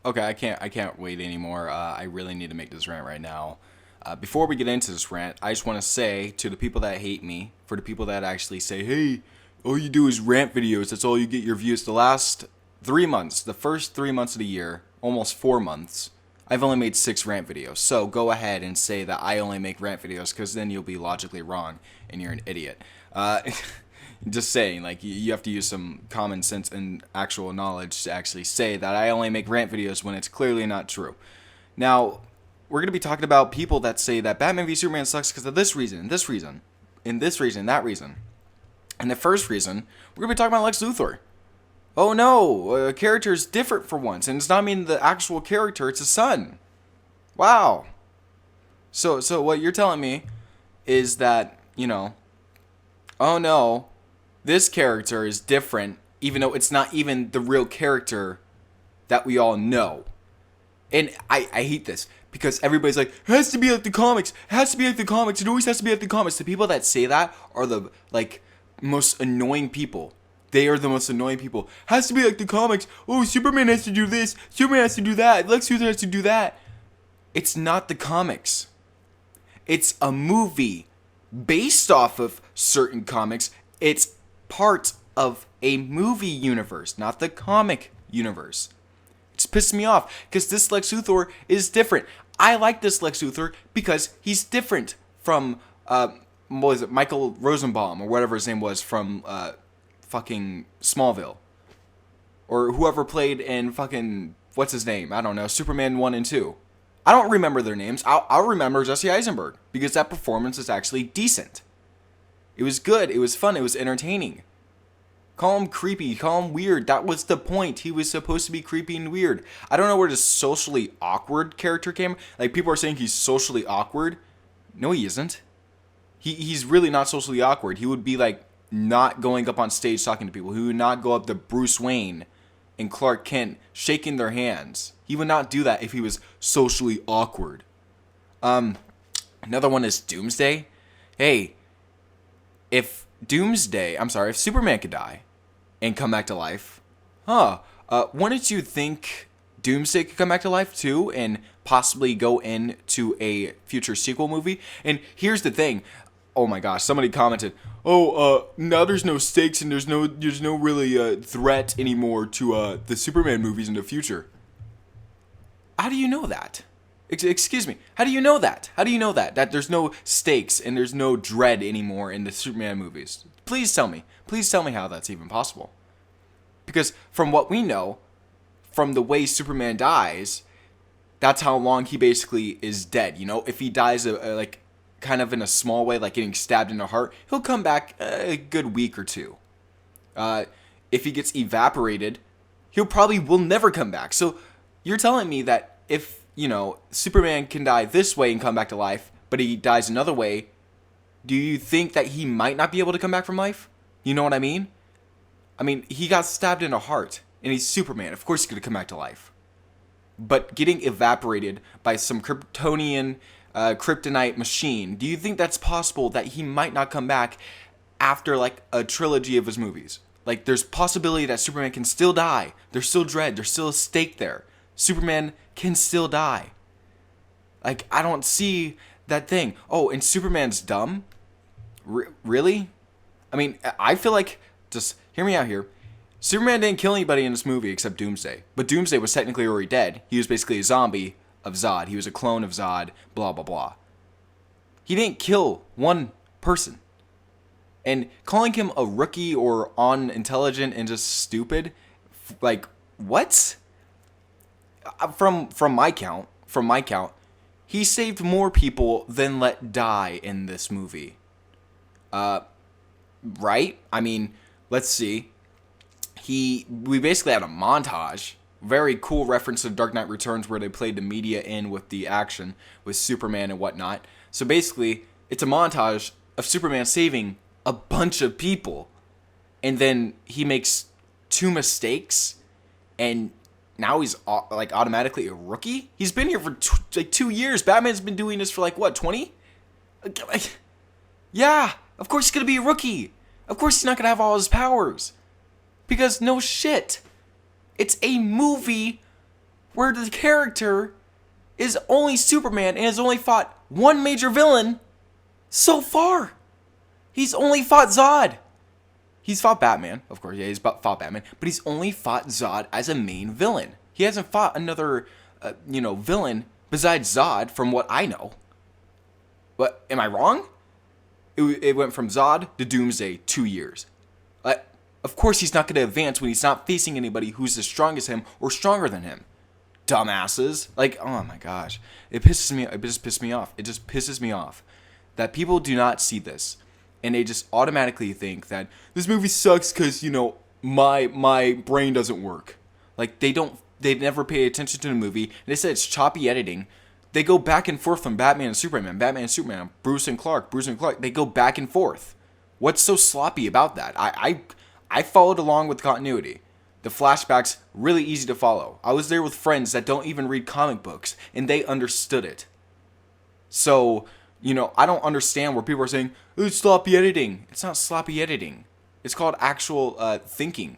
Okay, I can't wait anymore. I really need to make this rant right now. Before we get into this rant, I just want to say to the people that hate me, for the people that actually say, "Hey, all you do is rant videos. That's all you get your views." The last 3 months, the first 3 months of the year, almost 4 months, I've only made 6 rant videos. So go ahead and say that I only make rant videos, because then you'll be logically wrong and you're an idiot. Uh, just saying, like, you have to use some common sense and actual knowledge to actually say that I only make rant videos when it's clearly not true. Now, we're going to be talking about people that say that Batman v Superman sucks because of this reason, and this reason, and this reason, that reason. And the first reason, we're going to be talking about Lex Luthor. Oh no, a character is different for once, and it's not mean the actual character, it's his son. Wow. So what you're telling me is that, oh no, this character is different, even though it's not even the real character that we all know. And I hate this because everybody's like, it has to be like the comics. It has to be like the comics. It always has to be like the comics. The people that say that are the most annoying people. They are the most annoying people. Has to be like the comics. Oh, Superman has to do this. Superman has to do that. Lex Luthor has to do that. It's not the comics. It's a movie based off of certain comics. It's part of a movie universe, not the comic universe. It's pissed me off because this Lex Luthor is different. I like this Lex Luthor because he's different from what was it, Michael Rosenbaum or whatever his name was from fucking Smallville, or whoever played in fucking what's his name? I don't know, Superman 1 and 2. I don't remember their names. I'll remember Jesse Eisenberg because that performance is actually decent. It was good. It was fun. It was entertaining. Call him creepy. Call him weird. That was the point. He was supposed to be creepy and weird. I don't know where this socially awkward character came. Like, people are saying he's socially awkward. No, he isn't. He's really not socially awkward. He would be, like, not going up on stage talking to people. He would not go up to Bruce Wayne and Clark Kent shaking their hands. He would not do that if he was socially awkward. Another one is Doomsday. Hey, if if Superman could die and come back to life, wouldn't you think Doomsday could come back to life too and possibly go into a future sequel movie? And here's the thing. Oh my gosh, somebody commented, now there's no stakes and there's no really threat anymore to the Superman movies in the future. How do you know that? Excuse me. How do you know that? How do you know that? That there's no stakes and there's no dread anymore in the Superman movies? Please tell me. Please tell me how that's even possible. Because from what we know, from the way Superman dies, that's how long he basically is dead. You know, if he dies like kind of in a small way, like getting stabbed in the heart, he'll come back a good week or two. If he gets evaporated, he'll probably will never come back. So you're telling me that if, Superman can die this way and come back to life, but he dies another way, do you think that he might not be able to come back from life? You know what I mean? I mean, he got stabbed in the heart, and he's Superman. Of course he's going to come back to life. But getting evaporated by some Kryptonian kryptonite machine, do you think that's possible that he might not come back after, like, a trilogy of his movies? Like, there's possibility that Superman can still die. There's still dread. There's still a stake there. Superman can still die. Like, I don't see that thing. Oh, and Superman's dumb? Really? I mean, I feel like, just hear me out here. Superman didn't kill anybody in this movie except Doomsday. But Doomsday was technically already dead. He was basically a zombie of Zod. He was a clone of Zod, blah, blah, blah. He didn't kill one person. And calling him a rookie or unintelligent and just stupid, like, what? From my count, he saved more people than let die in this movie. Right? I mean, let's see. We basically had a montage. Very cool reference to Dark Knight Returns where they played the media in with the action with Superman and whatnot. So basically, it's a montage of Superman saving a bunch of people. And then he makes 2 mistakes and now he's like automatically a rookie? He's been here for 2 years. Batman's been doing this for like what, 20? Yeah, of course he's going to be a rookie. Of course he's not going to have all his powers. Because no shit. It's a movie where the character is only Superman and has only fought one major villain so far. He's only fought Zod. He's fought Batman, of course. Yeah, he's fought Batman, but he's only fought Zod as a main villain. He hasn't fought another, villain besides Zod, from what I know. But am I wrong? It went from Zod to Doomsday 2 years. Of course, he's not going to advance when he's not facing anybody who's as strong as him or stronger than him. Dumbasses. Oh my gosh. It just pisses me off. It just pisses me off that people do not see this. And they just automatically think that this movie sucks because, my brain doesn't work. They never pay attention to the movie. They said it's choppy editing. They go back and forth from Batman and Superman, Bruce and Clark. They go back and forth. What's so sloppy about that? I followed along with continuity. The flashbacks, really easy to follow. I was there with friends that don't even read comic books, and they understood it. So, I don't understand where people are saying, oh, it's sloppy editing. It's not sloppy editing. It's called actual thinking,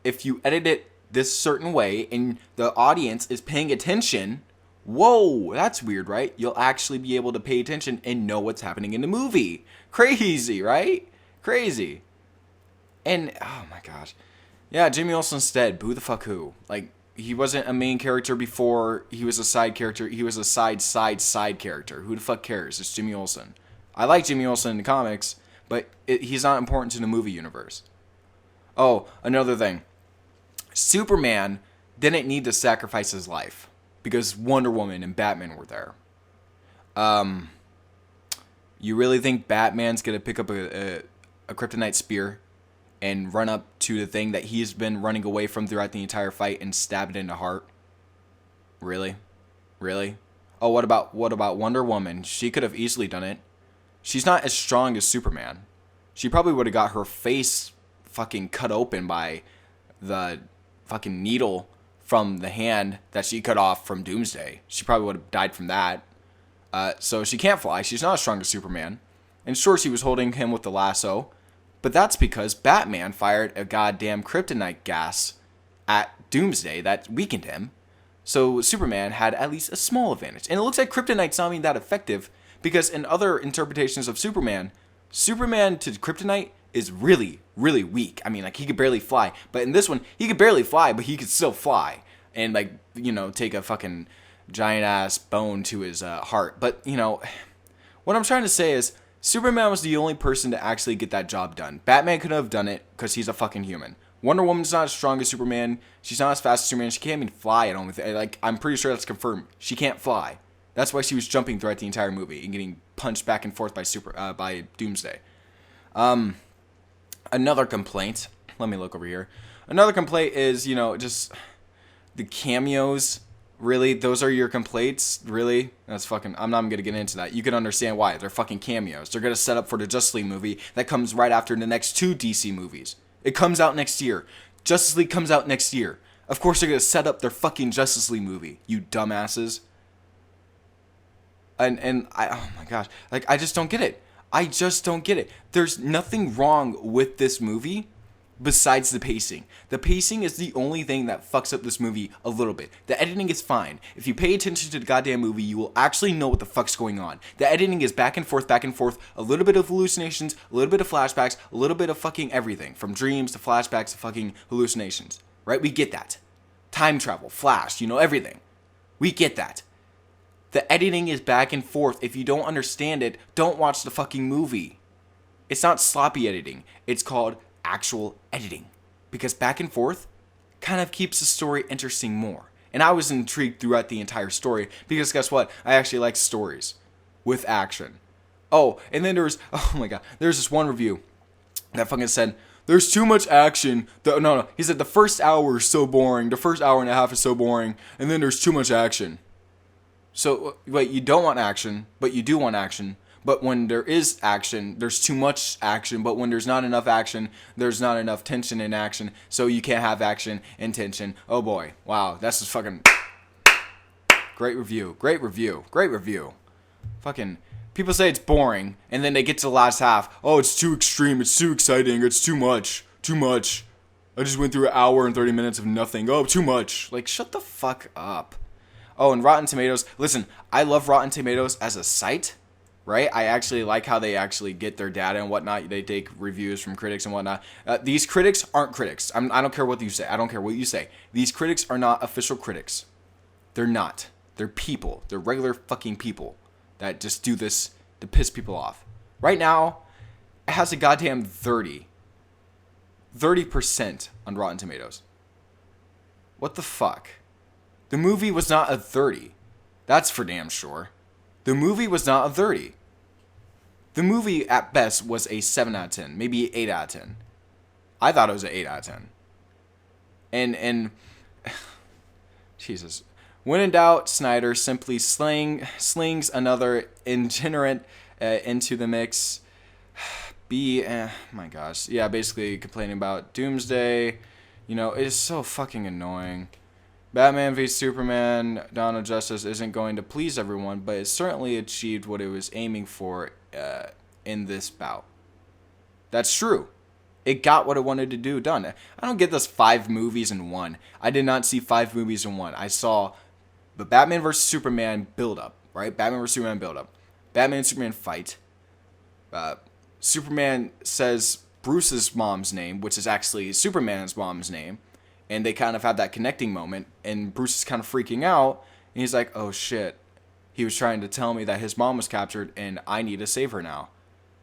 If you edit it this certain way and the audience is paying attention, whoa, that's weird, right? You'll actually be able to pay attention and know what's happening in the movie. Crazy, right? Crazy. And, oh my gosh. Yeah, Jimmy Olsen's dead. Boo the fuck who? He wasn't a main character before. He was a side character. He was a side character. Who the fuck cares? It's Jimmy Olsen. I like Jimmy Olsen in the comics, but he's not important to the movie universe. Oh, another thing. Superman didn't need to sacrifice his life because Wonder Woman and Batman were there. You really think Batman's gonna pick up a kryptonite spear and run up to the thing that he's been running away from throughout the entire fight and stab it in the heart? Really? Oh, what about Wonder Woman? She could have easily done it. She's not as strong as Superman. She probably would have got her face fucking cut open by the fucking needle from the hand that she cut off from Doomsday. She probably would have died from that. So she can't fly. She's not as strong as Superman. And sure, she was holding him with the lasso, but that's because Batman fired a goddamn kryptonite gas at Doomsday that weakened him. So Superman had at least a small advantage. And it looks like kryptonite's not even that effective because in other interpretations of Superman to kryptonite is really, really weak. I mean, he could barely fly. But in this one, he could barely fly, but he could still fly. And, take a fucking giant-ass bone to his heart. But, what I'm trying to say is Superman was the only person to actually get that job done. Batman couldn't have done it because he's a fucking human. Wonder Woman's not as strong as Superman. She's not as fast as Superman. She can't even fly, I don't think. I'm pretty sure that's confirmed. She can't fly. That's why she was jumping throughout the entire movie and getting punched back and forth by Doomsday. Another complaint. Let me look over here. Another complaint is, just the cameos. Really? Those are your complaints? Really? That's fucking... I'm not going to get into that. You can understand why. They're fucking cameos. They're going to set up for the Justice League movie that comes right after the next 2 DC movies. It comes out next year. Justice League comes out next year. Of course they're going to set up their fucking Justice League movie. You dumbasses. And oh my gosh. I just don't get it. There's nothing wrong with this movie besides the pacing. The pacing is the only thing that fucks up this movie a little bit. The editing is fine. If you pay attention to the goddamn movie, you will actually know what the fuck's going on. The editing is back and forth, a little bit of hallucinations, a little bit of flashbacks, a little bit of fucking everything. From dreams to flashbacks to fucking hallucinations. Right? We get that. Time travel, flash, everything. We get that. The editing is back and forth. If you don't understand it, don't watch the fucking movie. It's not sloppy editing. It's called actual editing, because back and forth kind of keeps the story interesting more. And I was intrigued throughout the entire story because guess what? I actually like stories with action. Oh, and then there's this one review that fucking said there's too much action. He said the first hour is so boring. The first hour and a half is so boring, and then there's too much action. So wait, you don't want action, but you do want action. But when there is action, there's too much action. But when there's not enough action, there's not enough tension in action. So you can't have action and tension. Oh boy. Wow. That's just fucking... Great review. Fucking... People say it's boring. And then they get to the last half. Oh, it's too extreme. It's too exciting. It's too much. I just went through an hour and 30 minutes of nothing. Oh, too much. Like, shut the fuck up. Oh, and Rotten Tomatoes. Listen, I love Rotten Tomatoes as a site, right? I actually like how they actually get their data and whatnot. They take reviews from critics and whatnot. These critics aren't critics. I don't care what you say. I don't care what you say. These critics are not official critics. They're not. They're people. They're regular fucking people that just do this to piss people off. Right now, it has a goddamn 30% on Rotten Tomatoes. What the fuck? The movie was not a 30. That's for damn sure. The movie was not a 30. The movie, at best, was a 7 out of 10. Maybe 8 out of 10. I thought it was an 8 out of 10. And Jesus. When in doubt, Snyder simply slings another itinerant into the mix. My gosh. Yeah, basically complaining about Doomsday. You know, it's so fucking annoying. Batman v Superman: Dawn of Justice isn't going to please everyone, but it certainly achieved what it was aiming for in this bout. That's true. It got what it wanted to do done. I don't get this 5 movies in one. I did not see 5 movies in one. I saw the Batman vs. Superman build-up, right? Batman vs. Superman build-up. Batman and Superman fight. Superman says Bruce's mom's name, which is actually Superman's mom's name. And they kind of have that connecting moment, and Bruce is kind of freaking out, and he's like, oh shit, he was trying to tell me that his mom was captured, and I need to save her now.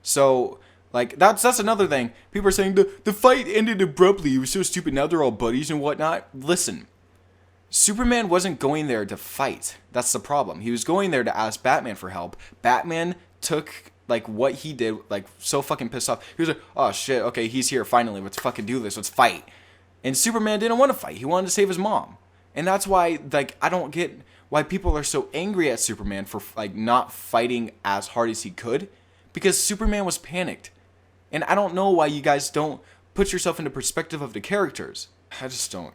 So, like, that's another thing. People are saying, the fight ended abruptly, it was so stupid, now they're all buddies and whatnot. Listen, Superman wasn't going there to fight. That's the problem. He was going there to ask Batman for help. Batman took, like, what he did, like, so fucking pissed off. He was like, oh shit, okay, he's here, finally, let's fucking do this, let's fight. And Superman didn't want to fight. He wanted to save his mom. And that's why, like, I don't get why people are so angry at Superman for, like, not fighting as hard as he could. Because Superman was panicked. And I don't know why you guys don't put yourself into perspective of the characters. I just don't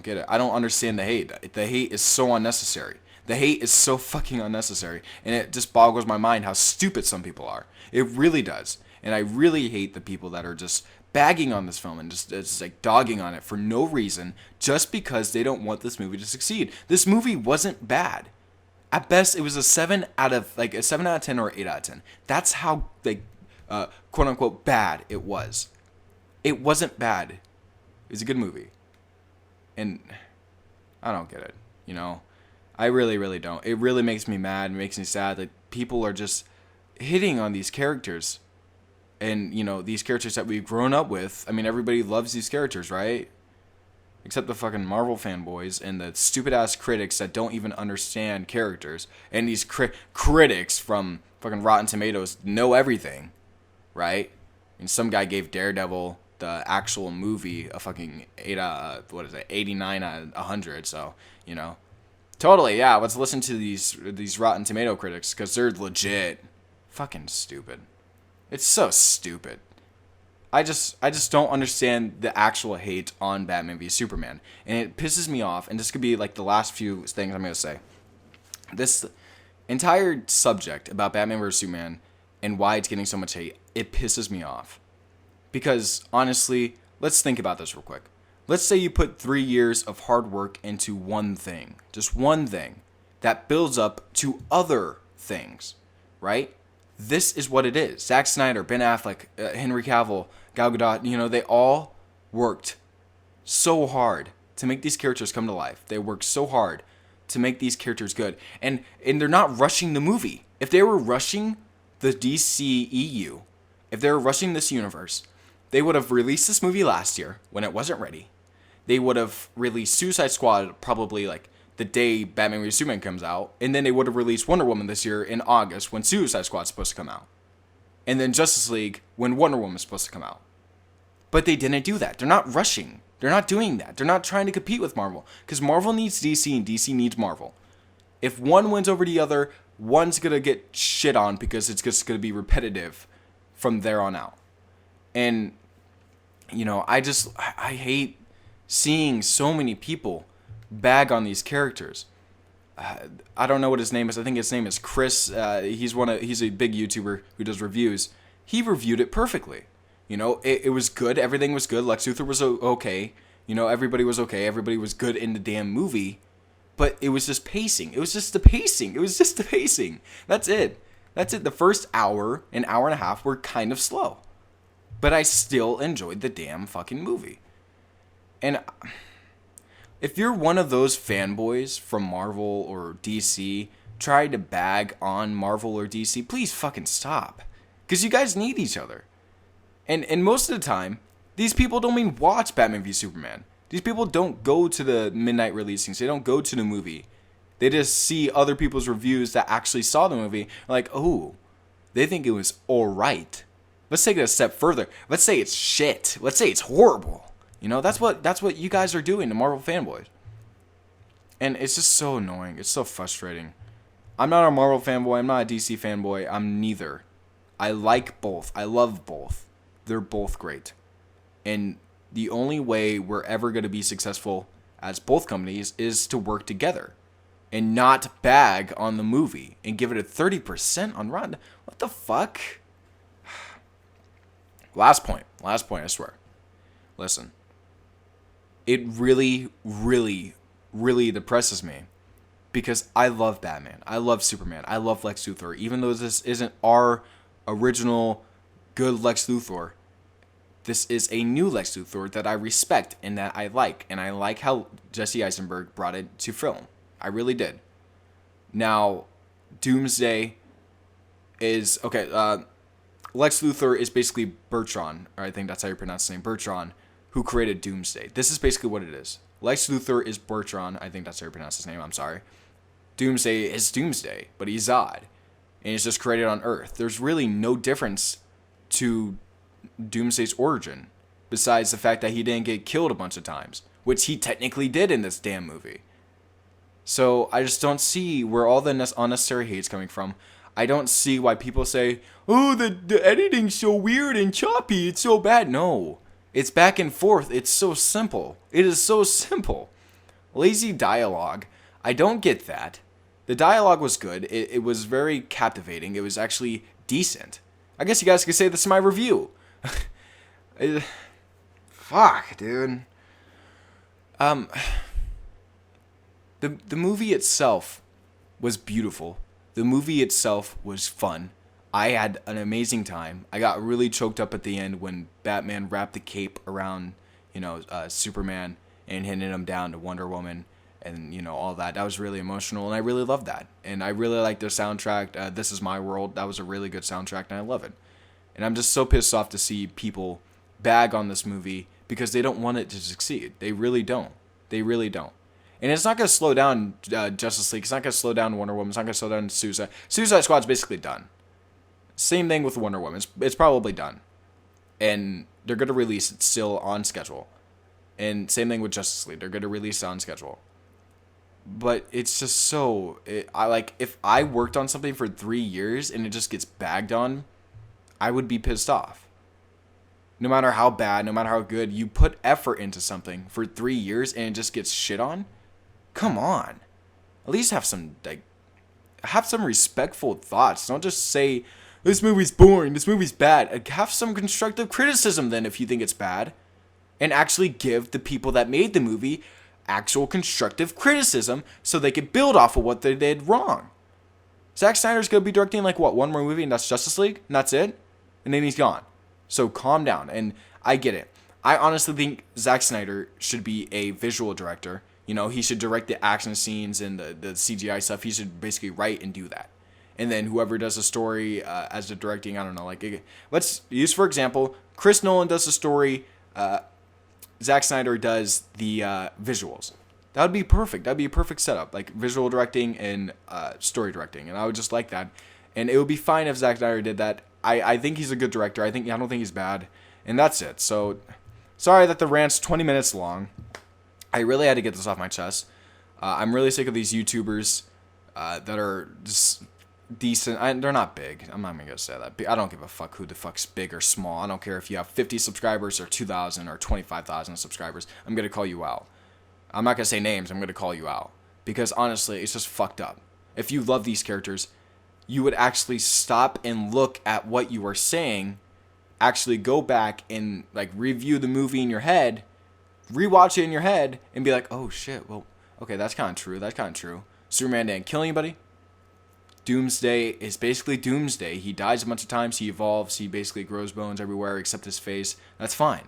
get it. I don't understand the hate. The hate is so unnecessary. The hate is so fucking unnecessary. And it just boggles my mind how stupid some people are. It really does. And I really hate the people that are just bagging on this film and just like dogging on it for no reason, just because they don't want this movie to succeed. This movie wasn't bad. At best, it was a 7 out of 10 or 8 out of 10. That's how, like, quote unquote bad it was. It wasn't bad. It was a good movie. And I don't get it, you know? I really, really don't. It really makes me mad. It makes me sad that people are just hitting on these characters. And, you know, these characters that we've grown up with. I mean, everybody loves these characters, right? Except the fucking Marvel fanboys and the stupid-ass critics that don't even understand characters. And these critics from fucking Rotten Tomatoes know everything, right? And some guy gave Daredevil, the actual movie, a fucking 89 out of 100. So, you know. Totally, yeah, let's listen to these Rotten Tomato critics, because they're legit. Fucking stupid. It's so stupid. I just don't understand the actual hate on Batman v Superman. And it pisses me off, and this could be like the last few things I'm going to say. This entire subject about Batman v Superman and why it's getting so much hate, it pisses me off. Because, honestly, let's think about this real quick. Let's say you put 3 years of hard work into one thing. Just one thing. That builds up to other things. Right? This is what it is. Zack Snyder, Ben Affleck, Henry Cavill, Gal Gadot, you know, they all worked so hard to make these characters come to life. They worked so hard to make these characters good. And they're not rushing the movie. If they were rushing the DCEU, if they were rushing this universe, they would have released this movie last year when it wasn't ready. They would have released Suicide Squad probably like the day Batman v Superman comes out, and then they would have released Wonder Woman this year in August when Suicide Squad's supposed to come out. And then Justice League when Wonder Woman's supposed to come out. But they didn't do that. They're not rushing. They're not doing that. They're not trying to compete with Marvel. Because Marvel needs DC and DC needs Marvel. If one wins over the other, one's going to get shit on because it's just going to be repetitive from there on out. And, you know, I hate seeing so many people bag on these characters. I don't know what his name is. I think his name is Chris. He's a big YouTuber who does reviews. He reviewed it perfectly. You know, it was good. Everything was good. Lex Luthor was okay. You know, everybody was okay. Everybody was good in the damn movie. But it was just pacing. It was just the pacing. It was just the pacing. That's it. That's it. The first hour, an hour and a half, were kind of slow. But I still enjoyed the damn fucking movie. And if you're one of those fanboys from Marvel or DC trying to bag on Marvel or DC, please fucking stop. Because you guys need each other. And most of the time, these people don't even watch Batman v Superman. These people don't go to the midnight releasings. They don't go to the movie. They just see other people's reviews that actually saw the movie. Like, oh, they think it was alright. Let's take it a step further. Let's say it's shit. Let's say it's horrible. You know, that's what you guys are doing to Marvel fanboys. And it's just so annoying. It's so frustrating. I'm not a Marvel fanboy. I'm not a DC fanboy. I'm neither. I like both. I love both. They're both great. And the only way we're ever going to be successful as both companies is to work together and not bag on the movie and give it a 30% on Rotten. What the fuck? Last point, I swear. Listen. It really, really, really depresses me because I love Batman. I love Superman. I love Lex Luthor. Even though this isn't our original good Lex Luthor, this is a new Lex Luthor that I respect and that I like. And I like how Jesse Eisenberg brought it to film. I really did. Now, Doomsday is... Okay, Lex Luthor is basically Bertrand, or I think that's how you pronounce his name, Bertrand, who created Doomsday. This is basically what it is. Lex Luthor is Bertrand, I think that's how you pronounce his name, I'm sorry. Doomsday is Doomsday, but he's Zod. And he's just created on Earth. There's really no difference to Doomsday's origin, besides the fact that he didn't get killed a bunch of times, which he technically did in this damn movie. So I just don't see where all the unnecessary hate's coming from. I don't see why people say, oh, the editing's so weird and choppy, it's so bad. No, it's back and forth. It's so simple. It is so simple. Lazy dialogue. I don't get that. The dialogue was good. It was very captivating. It was actually decent. I guess you guys could say this is my review. Fuck, dude. The movie itself was beautiful. The movie itself was fun. I had an amazing time. I got really choked up at the end when Batman wrapped the cape around, Superman and handed him down to Wonder Woman and, all that. That was really emotional, and I really loved that. And I really liked their soundtrack. This Is My World. That was a really good soundtrack, and I love it. And I'm just so pissed off to see people bag on this movie because they don't want it to succeed. They really don't. They really don't. And it's not going to slow down Justice League. It's not going to slow down Wonder Woman. It's not going to slow down Suicide Squad's basically done. Same thing with Wonder Woman. It's probably done. And they're going to release it still on schedule. And same thing with Justice League. They're going to release it on schedule. But it's just so... if I worked on something for 3 years and it just gets bagged on, I would be pissed off. No matter how bad, no matter how good, you put effort into something for 3 years and it just gets shit on? Come on. At least have some respectful thoughts. Don't just say, this movie's boring, this movie's bad. Have some constructive criticism then if you think it's bad. And actually give the people that made the movie actual constructive criticism so they could build off of what they did wrong. Zack Snyder's going to be directing one more movie and that's Justice League? And that's it? And then he's gone. So calm down. And I get it. I honestly think Zack Snyder should be a visual director. He should direct the action scenes and the CGI stuff. He should basically write and do that. And then whoever does the story as the directing, I don't know. Let's use, for example, Chris Nolan does the story. Zack Snyder does the visuals. That would be perfect. That would be a perfect setup. Visual directing and story directing. And I would just like that. And it would be fine if Zack Snyder did that. I think he's a good director. I don't think he's bad. And that's it. So, sorry that the rant's 20 minutes long. I really had to get this off my chest. I'm really sick of these YouTubers that are just decent. They're not big. I'm not even going to say that. I don't give a fuck who the fuck's big or small. I don't care if you have 50 subscribers or 2,000 or 25,000 subscribers. I'm going to call you out. I'm not going to say names. I'm going to call you out. Because honestly, it's just fucked up. If you love these characters, you would actually stop and look at what you are saying actually go back and like review the movie in your head, rewatch it in your head, and be like, oh shit, well, okay, that's kind of true. That's kind of true. Superman didn't kill anybody. Doomsday is basically Doomsday. He dies a bunch of times. He evolves. He basically grows bones everywhere except his face. That's fine.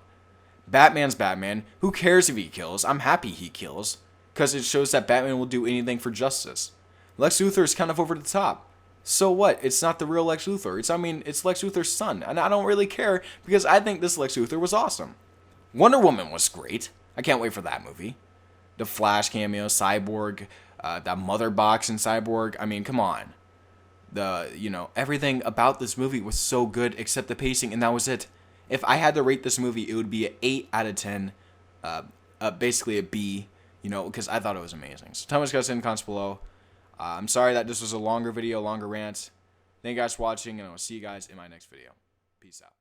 Batman's Batman. Who cares if he kills? I'm happy he kills, because it shows that Batman will do anything for justice. Lex Luthor is kind of over the top. So what? It's not the real Lex Luthor. It's Lex Luthor's son. And I don't really care, because I think this Lex Luthor was awesome. Wonder Woman was great. I can't wait for that movie. The Flash cameo, Cyborg, that mother box in Cyborg. I mean, come on. Everything about this movie was so good except the pacing, and that was it. If I had to rate this movie, it would be an 8 out of 10. Basically a B, because I thought it was amazing. So tell me what you guys think in the comments below. I'm sorry that this was a longer video, longer rant. Thank you guys for watching, and I will see you guys in my next video. Peace out.